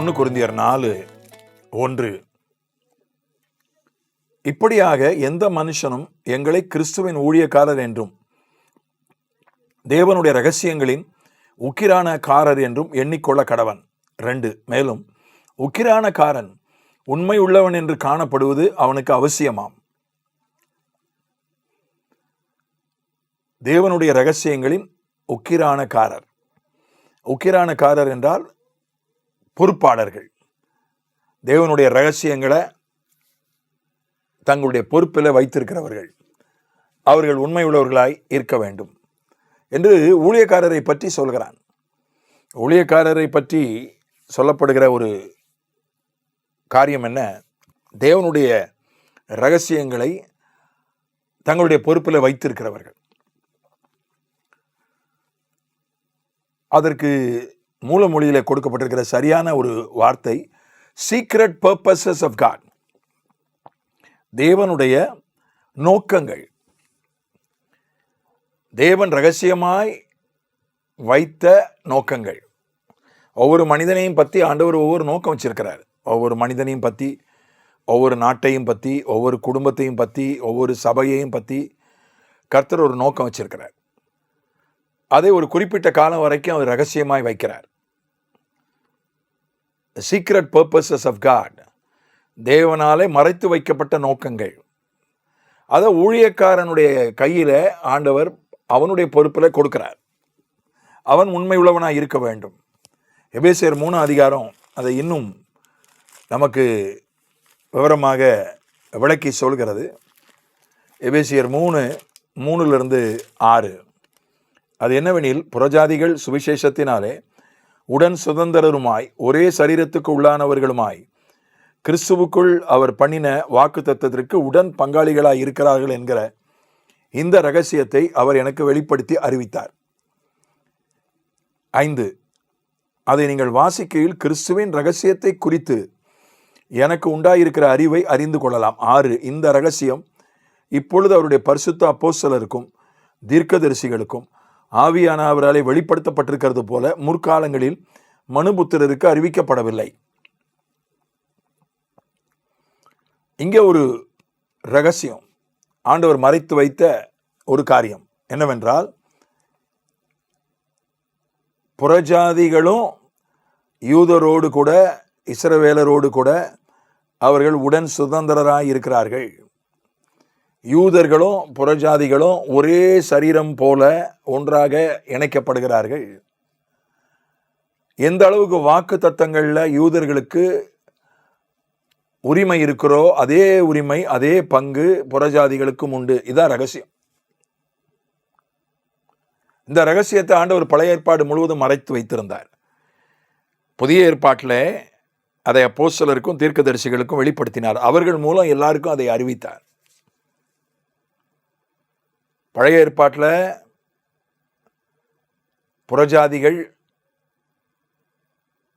1 கொரிந்தியர் 4:1. இப்படியாக எந்த மனுஷனும் எங்களை கிறிஸ்துவின் ஊழியக்காரர் என்றும் தேவனுடைய இரகசியங்களின் உக்கிரானக்காரர் என்றும் எண்ணிக்கொள்ள கடவன். 2. மேலும் உக்கிரானக்காரன் உண்மை உள்ளவன் என்று காணப்படுவது அவனுக்கு அவசியமாம். தேவனுடைய இரகசியங்களின் உக்கிரானக்காரர். உக்கிரானக்காரர் என்றால் பொறுப்பாளர்கள். தேவனுடைய இரகசியங்களை தங்களுடைய பொறுப்பில் வைத்திருக்கிறவர்கள். அவர்கள் உண்மை உள்ளவர்களாய் இருக்க வேண்டும் என்று ஊழியக்காரரை பற்றி சொல்கிறான். ஊழியக்காரரை பற்றி சொல்லப்படுகிற ஒரு காரியம் என்ன? தேவனுடைய இரகசியங்களை தங்களுடைய பொறுப்பில் வைத்திருக்கிறவர்கள். அதற்கு மூலமொழியில் கொடுக்கப்பட்டிருக்கிற சரியான ஒரு வார்த்தை சீக்ரெட் பர்பஸஸ் ஆஃப் காட். தேவனுடைய நோக்கங்கள். தேவன் ரகசியமாய் வைத்த நோக்கங்கள். ஒவ்வொரு மனிதனையும் பற்றி ஆண்டவர் ஒவ்வொரு நோக்கம் வச்சிருக்கிறார். ஒவ்வொரு மனிதனையும் பற்றி, ஒவ்வொரு நாட்டையும் பற்றி, ஒவ்வொரு குடும்பத்தையும் பற்றி, ஒவ்வொரு சபையையும் பற்றி கர்த்தர் ஒரு நோக்கம் வச்சிருக்கிறார். அதை ஒரு குறிப்பிட்ட காலம் வரைக்கும் அவர் ரகசியமாய் வைக்கிறார். சீக்ரெட் பர்பஸஸ் ஆஃப் காட், தேவனாலே மறைத்து வைக்கப்பட்ட நோக்கங்கள். அதை ஊழியக்காரனுடைய கையில் ஆண்டவர் அவனுடைய பொறுப்பில் கொடுக்கிறார். அவன் உண்மை உள்ளவனாக இருக்க வேண்டும். எபேசியர் 3 அதை இன்னும் நமக்கு விவரமாக விளக்கி சொல்கிறது. எபேசியர் 3:3-6. அது என்னவெனில், புறஜாதிகள் சுவிசேஷத்தினாலே உடன் சுதந்திரருமாய் ஒரே சரீரத்துக்கு உள்ளானவர்களுமாய் கிறிஸ்துவுக்குள் அவர் பண்ணின வாக்குத்தத்தத்திற்கு உடன் பங்காளிகளாய் இருக்கிறார்கள் என்கிற இந்த இரகசியத்தை அவர் எனக்கு வெளிப்படுத்தி அறிவித்தார். 5. அதை நீங்கள் வாசிக்கையில் கிறிஸ்துவின் இரகசியத்தை குறித்து எனக்கு உண்டாயிருக்கிற அறிவை அறிந்து கொள்ளலாம். 6. இந்த இரகசியம் இப்பொழுது அவருடைய பரிசுத்த அப்போஸ்தலருக்கும் தீர்க்கதரிசிகளுக்கும் ஆவியானவராலே வெளிப்படுத்தப்பட்டிருக்கிறது போல முற்காலங்களில் மனுபுத்திரருக்கு அறிவிக்கப்படவில்லை. இங்கே ஒரு இரகசியம், ஆண்டவர் மறைத்து வைத்த ஒரு காரியம் என்னவென்றால், புறஜாதிகளும் யூதரோடு கூட இஸ்ரவேலரோடு கூட அவர்கள் உடன் சுதந்திரராய் இருக்கிறார்கள். யூதர்களும் புறஜாதிகளும் ஒரே சரீரம் போல ஒன்றாக இணைக்கப்படுகிறார்கள். எந்த அளவுக்கு வாக்கு தத்தங்களில் யூதர்களுக்கு உரிமை இருக்கிறோ அதே உரிமை, அதே பங்கு புறஜாதிகளுக்கும் உண்டு. இதான் ரகசியம். இந்த ரகசியத்தை ஆண்டவர் பழைய ஏற்பாடு முழுவதும் மறைத்து வைத்திருந்தார். புதிய ஏற்பாட்டில் அதை அப்போஸ்தலருக்கும் தீர்க்கதரிசிகளுக்கும் வெளிப்படுத்தினார். அவர்கள் மூலம் எல்லாருக்கும் அதை அறிவித்தார். பழைய ஏற்பாட்டில் புறஜாதிகள்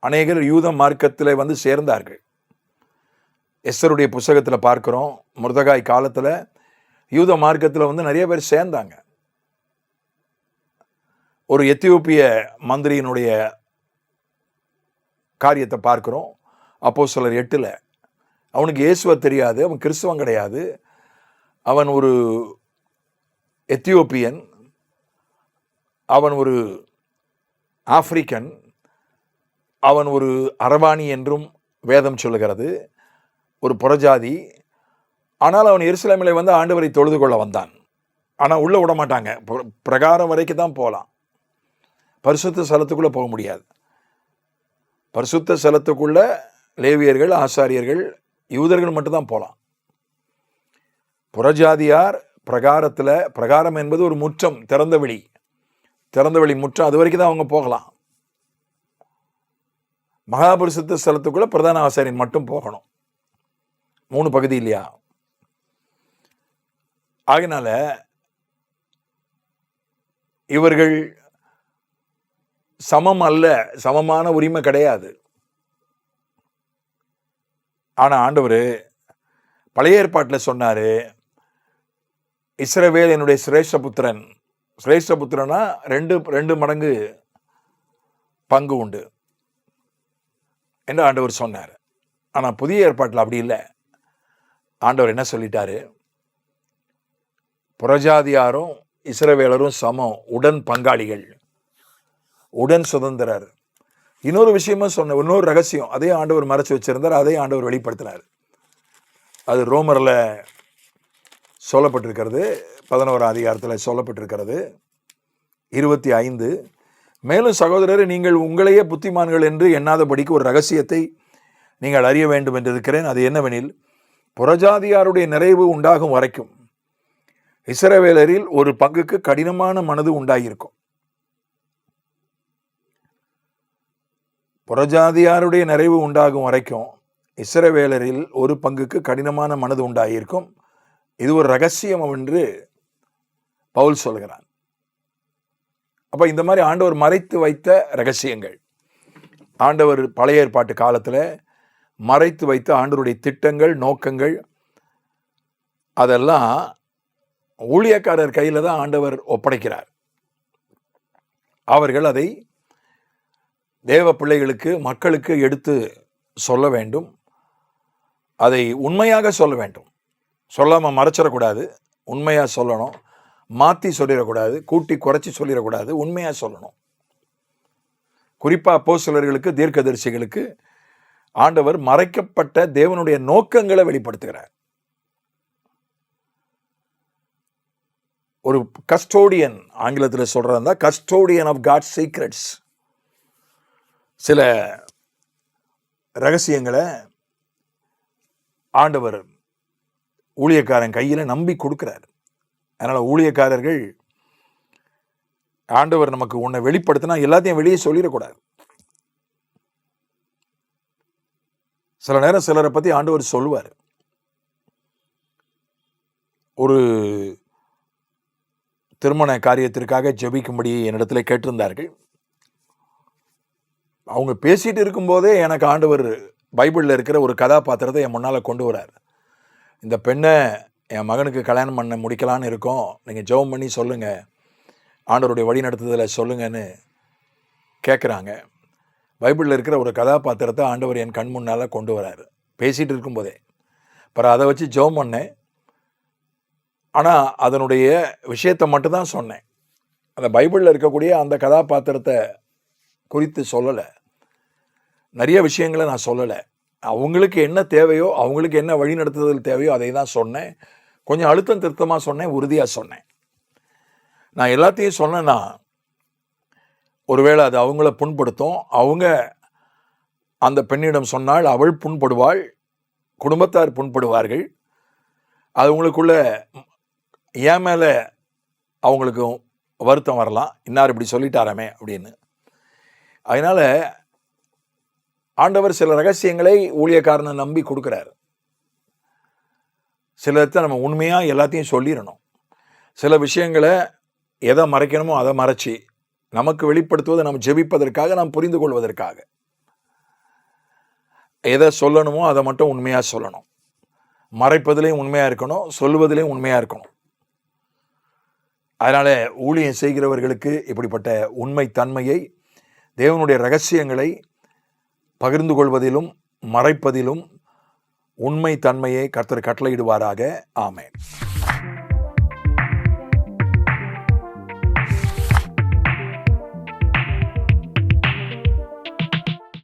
அநேகர் யூத மார்க்கத்தில் வந்து சேர்ந்தார்கள். எஸ்தருடைய புஸ்தகத்தில் பார்க்கிறோம், முர்தகாய் காலத்தில் யூத மார்க்கத்தில் வந்து நிறைய பேர் சேர்ந்தாங்க. ஒரு எத்தியோப்பிய மந்திரியினுடைய காரியத்தை பார்க்கிறோம் அப்போஸ்தலர் 8. அவனுக்கு இயேசுவை தெரியாது, அவன் கிறிஸ்தவன் கிடையாது, அவன் ஒரு எத்தியோப்பியன், அவன் ஒரு ஆப்பிரிக்கன், அவன் ஒரு அரபானி என்றும் வேதம் சொல்லுகிறது, ஒரு புறஜாதி. ஆனால் அவன் எருசலேமில் வந்து ஆண்டவரை தொழுது கொள்ள வந்தான். ஆனால் உள்ளே விட மாட்டாங்க, பிரகாரம் வரைக்கும் தான் போகலாம், பரிசுத்த ஸ்தலத்துக்குள்ளே போக முடியாது. பரிசுத்த ஸ்தலத்துக்குள்ள லேவியர்கள், ஆசாரியர்கள், யூதர்கள் மட்டும்தான் போகலாம். புறஜாதியார் பிரகாரத்தில், பிரகாரம் என்பது ஒரு முற்றம், திறந்தவெளி முற்றம், அது வரைக்கும் தான் அவங்க போகலாம். மகாபரிசுத்த ஸ்தலத்துக்குள்ள பிரதான ஆசாரியன் மட்டும் போகணும். 3 பகுதி இல்லையா? ஆகினால இவர்கள் சமம் அல்ல, சமமான உரிமை கிடையாது. ஆனால் ஆண்டவர் பழைய ஏற்பாட்டில் சொன்னார், இஸ்ரவேல் என்னுடைய சிரேஷ்டபுத்திரன். சிரேஷ்டபுத்திரனா 2 மடங்கு பங்கு உண்டு. என்று ஆண்டவர் சொன்னார். ஆனால் புதிய ஏற்பாட்டில் அப்படி இல்லை. ஆண்டவர் என்ன சொல்லிட்டாரு? புறஜாதியாரும் இஸ்ரவேலரும் சமம், உடன் பங்காளிகள், உடன் சுதந்திரர். இன்னொரு விஷயமும் சொன்ன, இன்னொரு ரகசியம் அதே ஆண்டவர் மறைச்சு வச்சிருந்தார், அதே ஆண்டவர் வெளிப்படுத்தினார். அது ரோமரில் சொல்லப்பட்டிருக்கிறது, 11ஆம் அதிகாரத்தில் சொல்லப்பட்டிருக்கிறது, 25. மேலும் சகோதரர், நீங்கள் உங்களையே புத்திமான்கள் என்று எண்ணாதபடிக்கு ஒரு ரகசியத்தை நீங்கள் அறிய வேண்டும் என்று இருக்கிறேன். அது என்னவெனில், புறஜாதியாருடைய நிறைவு உண்டாகும் வரைக்கும் இஸ்ரவேலரில் ஒரு பங்குக்கு கடினமான மனது உண்டாகியிருக்கும். புறஜாதியாருடைய நிறைவு உண்டாகும் வரைக்கும் இஸ்ரவேலரில் ஒரு பங்குக்கு கடினமான மனது உண்டாகியிருக்கும். இது ஒரு ரகசியம் என்று பவுல் சொல்கிறான். அப்ப இந்த மாதிரி ஆண்டவர் மறைத்து வைத்த ரகசியங்கள், ஆண்டவர் பழைய ஏற்பாட்டு காலத்தில் மறைத்து வைத்த ஆண்டவருடைய திட்டங்கள், நோக்கங்கள், அதெல்லாம் ஊழியக்காரர் கையில் தான் ஆண்டவர் ஒப்படைக்கிறார். அவர்கள் அதை தேவ பிள்ளைகளுக்கு, மக்களுக்கு எடுத்து சொல்ல வேண்டும். அதை உண்மையாக சொல்ல வேண்டும். சொல்லாமல் மறைச்சிடக்கூடாது. உண்மையாக சொல்லணும். மாற்றி சொல்லிடக்கூடாது, கூட்டி குறைச்சி சொல்லிடக்கூடாது. உண்மையாக சொல்லணும். குறிப்பாக அப்போஸ்தலர்களுக்கு, தீர்க்கதரிசிகளுக்கு ஆண்டவர் மறைக்கப்பட்ட தேவனுடைய நோக்கங்களை வெளிப்படுத்துகிறார். ஒரு கஸ்டோடியன், ஆங்கிலத்தில் சொல்றதா கஸ்டோடியன் ஆஃப் காட்ஸ் சீக்ரெட்ஸ். சில ரகசியங்களை ஆண்டவர் ஊழியக்காரன் கையில் நம்பி கொடுக்கிறார். அதனால் ஊழியக்காரர்கள், ஆண்டவர் நமக்கு ஒன்றை வெளிப்படுத்தினா எல்லாத்தையும் வெளியே சொல்லிடக்கூடாது. சில நேரம் சிலரை பற்றி ஆண்டவர் சொல்லுவார். ஒரு திருமண காரியத்திற்காக ஜெபிக்கும்படி என்னிடத்துல கேட்டிருந்தார்கள். அவங்க பேசிட்டு இருக்கும்போதே எனக்கு ஆண்டவர் பைபிளில் இருக்கிற ஒரு கதாபாத்திரத்தை என் முன்னால் கொண்டு வரார். இந்த பெண்ணை என் மகனுக்கு கல்யாணம் பண்ண முடிக்கலான்னு இருக்கோம், நீங்கள் ஜெபம் பண்ணி சொல்லுங்கள், ஆண்டவருடைய வழி நடத்துதலை சொல்லுங்கன்னு கேட்குறாங்க. பைபிளில் இருக்கிற ஒரு கதாபாத்திரத்தை ஆண்டவர் என் கண் முன்னால் கொண்டு வராரு பேசிகிட்டு இருக்கும்போதே. அப்புறம் அதை வச்சு ஜெபம் பண்ணேன். ஆனால் அதனுடைய விஷயத்தை மட்டும்தான் சொன்னேன். அந்த பைபிளில் இருக்கக்கூடிய அந்த கதாபாத்திரத்தை குறித்து சொல்லலை. நிறைய விஷயங்களை நான் சொல்லலை. அவங்களுக்கு என்ன தேவையோ, அவங்களுக்கு என்ன வழி நடத்துதல் தேவையோ அதை தான் சொன்னேன். கொஞ்சம் அழுத்தம் திருத்தமாக சொன்னேன், உறுதியாக சொன்னேன். நான் எல்லாத்தையும் சொன்னேன்னா ஒருவேளை அது அவங்கள புண்படுத்தும். அவங்க அந்த பெண்ணிடம் சொன்னால் அவள் புண்படுவாள், குடும்பத்தார் புண்படுவார்கள். அது அவங்களுக்குள்ள ஏன் மேலே அவங்களுக்கு வருத்தம் வரலாம், இன்னார் இப்படி சொல்லிட்டாராமே அப்படின்னு. அதனால் ஆண்டவர் சில ரகசியங்களை ஊழியக்காரனை நம்பி கொடுக்குறாரு. சிலத்தை நம்ம உண்மையாக எல்லாத்தையும் சொல்லிடணும். சில விஷயங்களை எதை மறைக்கணுமோ அதை மறைச்சி நமக்கு வெளிப்படுத்துவதை நம்ம ஜெபிப்பதற்காக, நாம் புரிந்து கொள்வதற்காக. எதை சொல்லணுமோ அதை மட்டும் உண்மையாக சொல்லணும். மறைப்பதிலையும் உண்மையாக இருக்கணும், சொல்லுவதிலையும் உண்மையாக இருக்கணும். அதனால் ஊழியம் செய்கிறவர்களுக்கு இப்படிப்பட்ட உண்மை தன்மையை, தேவனுடைய ரகசியங்களை பகிர்ந்து கொள்வதிலும் மறைப்பதிலும் உண்மை தன்மையை கர்த்தர் கட்டளையிடுவாராக. ஆமென்.